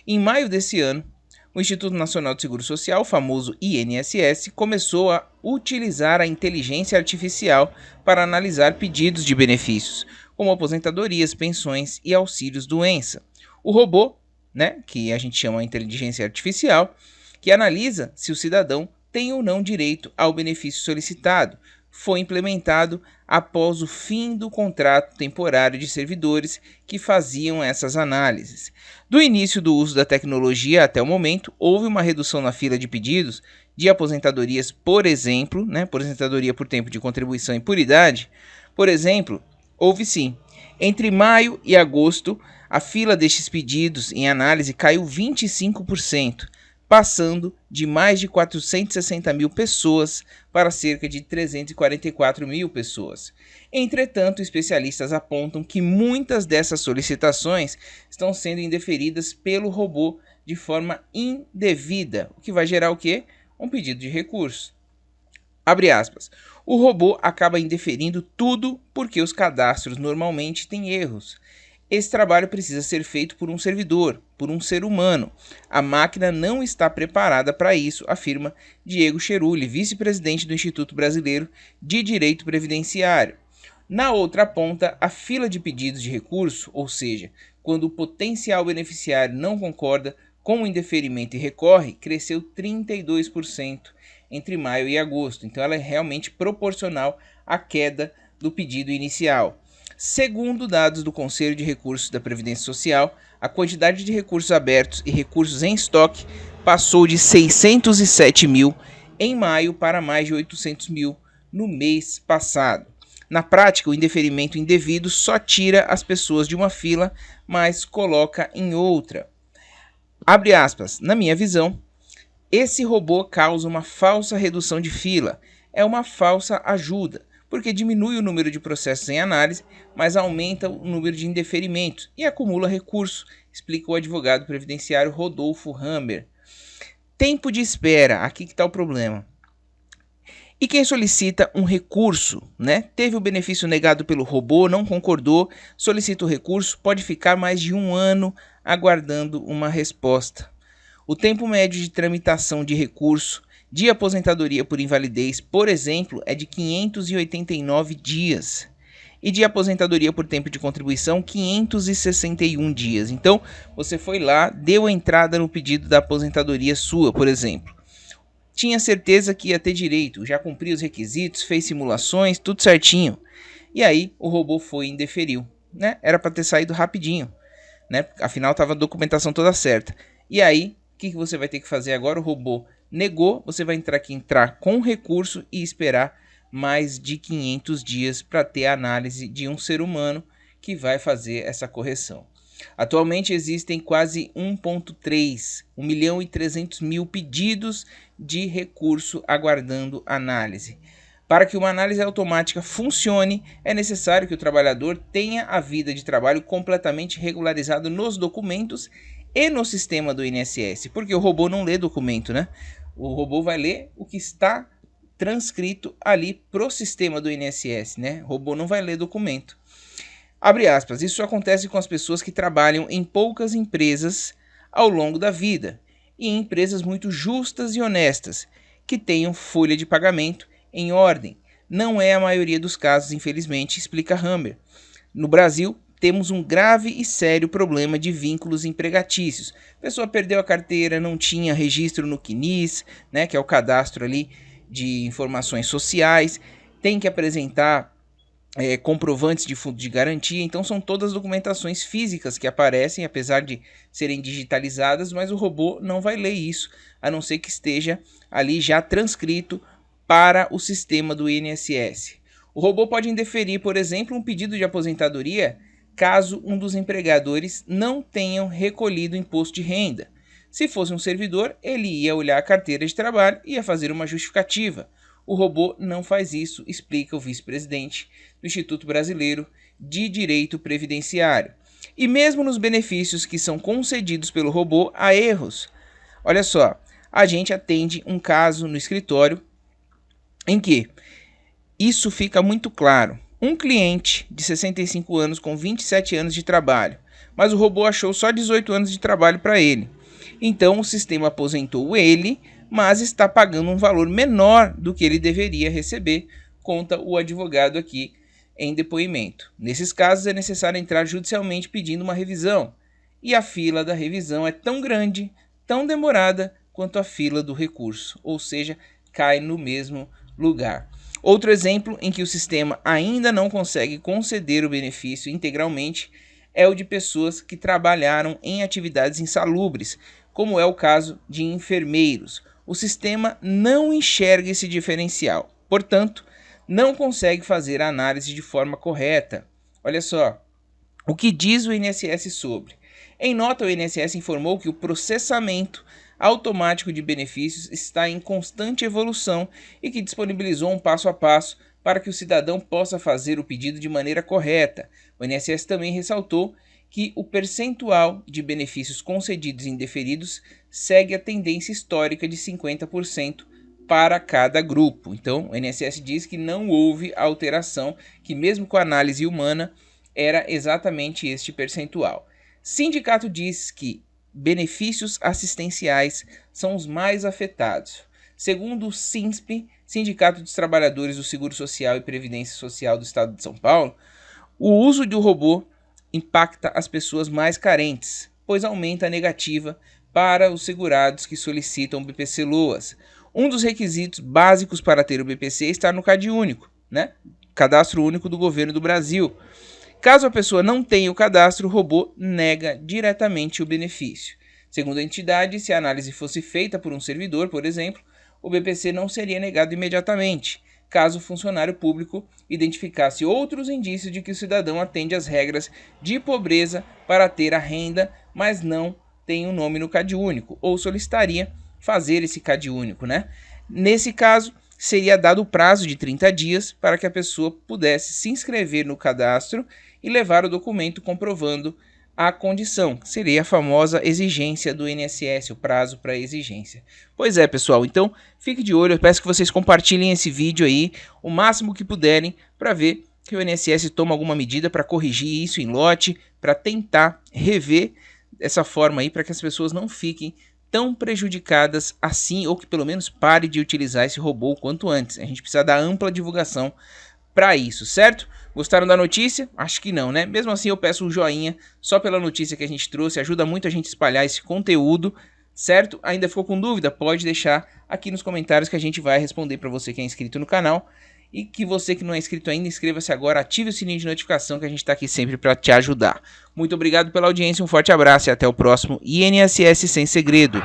Em maio desse ano, o Instituto Nacional de Seguro Social, o famoso INSS, começou a utilizar a inteligência artificial para analisar pedidos de benefícios, como aposentadorias, pensões e auxílios-doença. O robô, que a gente chama de inteligência artificial, que analisa se o cidadão tem ou não direito ao benefício solicitado, foi implementado após o fim do contrato temporário de servidores que faziam essas análises. Do início do uso da tecnologia até o momento, houve uma redução na fila de pedidos de aposentadorias, por exemplo, aposentadoria por tempo de contribuição e por idade. Por exemplo, houve sim. Entre maio e agosto, a fila destes pedidos em análise caiu 25%. Passando de mais de 460 mil pessoas para cerca de 344 mil pessoas. Entretanto, especialistas apontam que muitas dessas solicitações estão sendo indeferidas pelo robô de forma indevida, o que vai gerar o quê? Um pedido de recurso. Abre aspas. O robô acaba indeferindo tudo porque os cadastros normalmente têm erros. Esse trabalho precisa ser feito por um servidor, por um ser humano. A máquina não está preparada para isso, afirma Diego Cheruli, vice-presidente do Instituto Brasileiro de Direito Previdenciário. Na outra ponta, a fila de pedidos de recurso, ou seja, quando o potencial beneficiário não concorda com o indeferimento e recorre, cresceu 32% entre maio e agosto. Então ela é realmente proporcional à queda do pedido inicial. Segundo dados do Conselho de Recursos da Previdência Social, a quantidade de recursos abertos e recursos em estoque passou de 607 mil em maio para mais de 800 mil no mês passado. Na prática, o indeferimento indevido só tira as pessoas de uma fila, mas coloca em outra. Abre aspas, na minha visão, esse robô causa uma falsa redução de fila, é uma falsa ajuda, porque diminui o número de processos em análise, mas aumenta o número de indeferimentos e acumula recurso, explica o advogado previdenciário Rodolfo Hammer. Tempo de espera, aqui que está o problema. E quem solicita um recurso, teve o benefício negado pelo robô, não concordou, solicita o recurso, pode ficar mais de 1 ano aguardando uma resposta. O tempo médio de tramitação de recurso de aposentadoria por invalidez, por exemplo, é de 589 dias. E de aposentadoria por tempo de contribuição, 561 dias. Então, você foi lá, deu a entrada no pedido da aposentadoria sua, por exemplo. Tinha certeza que ia ter direito, já cumpriu os requisitos, fez simulações, tudo certinho. E aí, o robô foi e indeferiu. Era para ter saído rapidinho. Afinal, estava a documentação toda certa. E aí, o que você vai ter que fazer agora? O robô negou, você vai entrar com recurso e esperar mais de 500 dias para ter a análise de um ser humano que vai fazer essa correção. Atualmente existem quase 1 milhão e 300 mil pedidos de recurso aguardando análise. Para que uma análise automática funcione, é necessário que o trabalhador tenha a vida de trabalho completamente regularizado nos documentos e no sistema do INSS, porque o robô não lê documento, O robô vai ler o que está transcrito ali pro sistema do INSS, O robô não vai ler documento. Abre aspas, isso acontece com as pessoas que trabalham em poucas empresas ao longo da vida e em empresas muito justas e honestas, que tenham folha de pagamento em ordem. Não é a maioria dos casos, infelizmente, explica Hammer. No Brasil, temos um grave e sério problema de vínculos empregatícios. A pessoa perdeu a carteira, não tinha registro no CNIS, que é o cadastro ali de informações sociais, tem que apresentar comprovantes de fundo de garantia, então são todas documentações físicas que aparecem, apesar de serem digitalizadas, mas o robô não vai ler isso, a não ser que esteja ali já transcrito para o sistema do INSS. O robô pode indeferir, por exemplo, um pedido de aposentadoria caso um dos empregadores não tenham recolhido o imposto de renda. Se fosse um servidor, ele ia olhar a carteira de trabalho e ia fazer uma justificativa. O robô não faz isso, explica o vice-presidente do Instituto Brasileiro de Direito Previdenciário. E mesmo nos benefícios que são concedidos pelo robô, há erros. Olha só, a gente atende um caso no escritório em que isso fica muito claro. um cliente de 65 anos com 27 anos de trabalho, mas o robô achou só 18 anos de trabalho para ele. Então o sistema aposentou ele, mas está pagando um valor menor do que ele deveria receber, conta o advogado aqui em depoimento. Nesses casos é necessário entrar judicialmente pedindo uma revisão, e a fila da revisão é tão grande, tão demorada quanto a fila do recurso, ou seja, cai no mesmo lugar. Outro exemplo em que o sistema ainda não consegue conceder o benefício integralmente é o de pessoas que trabalharam em atividades insalubres, como é o caso de enfermeiros. O sistema não enxerga esse diferencial, portanto, não consegue fazer a análise de forma correta. Olha só, o que diz o INSS sobre? Em nota, o INSS informou que o processamento automático de benefícios está em constante evolução e que disponibilizou um passo a passo para que o cidadão possa fazer o pedido de maneira correta. O INSS também ressaltou que o percentual de benefícios concedidos e indeferidos segue a tendência histórica de 50% para cada grupo. Então, o INSS diz que não houve alteração, que mesmo com a análise humana, era exatamente este percentual. Sindicato diz que benefícios assistenciais são os mais afetados. Segundo o SINSP, Sindicato dos Trabalhadores do Seguro Social e Previdência Social do Estado de São Paulo, o uso do robô impacta as pessoas mais carentes, pois aumenta a negativa para os segurados que solicitam o BPC-Loas. Um dos requisitos básicos para ter o BPC está no CAD único, né? Cadastro Único do Governo do Brasil. Caso a pessoa não tenha o cadastro, o robô nega diretamente o benefício. Segundo a entidade, se a análise fosse feita por um servidor, por exemplo, o BPC não seria negado imediatamente, caso o funcionário público identificasse outros indícios de que o cidadão atende às regras de pobreza para ter a renda, mas não tem um nome no CAD único, ou solicitaria fazer esse CAD único, né? Nesse caso, seria dado o prazo de 30 dias para que a pessoa pudesse se inscrever no cadastro e levar o documento comprovando a condição, que seria a famosa exigência do INSS, o prazo para exigência. Pois é, pessoal, então fique de olho, eu peço que vocês compartilhem esse vídeo aí o máximo que puderem para ver que o INSS toma alguma medida para corrigir isso em lote, para tentar rever essa forma aí para que as pessoas não fiquem tão prejudicadas assim, ou que pelo menos pare de utilizar esse robô o quanto antes. A gente precisa dar ampla divulgação para isso, certo? Gostaram da notícia? Acho que não, né? Mesmo assim eu peço um joinha só pela notícia que a gente trouxe, ajuda muito a gente a espalhar esse conteúdo, certo? Ainda ficou com dúvida? Pode deixar aqui nos comentários que a gente vai responder para você que é inscrito no canal. E que você que não é inscrito ainda, inscreva-se agora, ative o sininho de notificação que a gente está aqui sempre para te ajudar. Muito obrigado pela audiência, um forte abraço e até o próximo INSS Sem Segredo.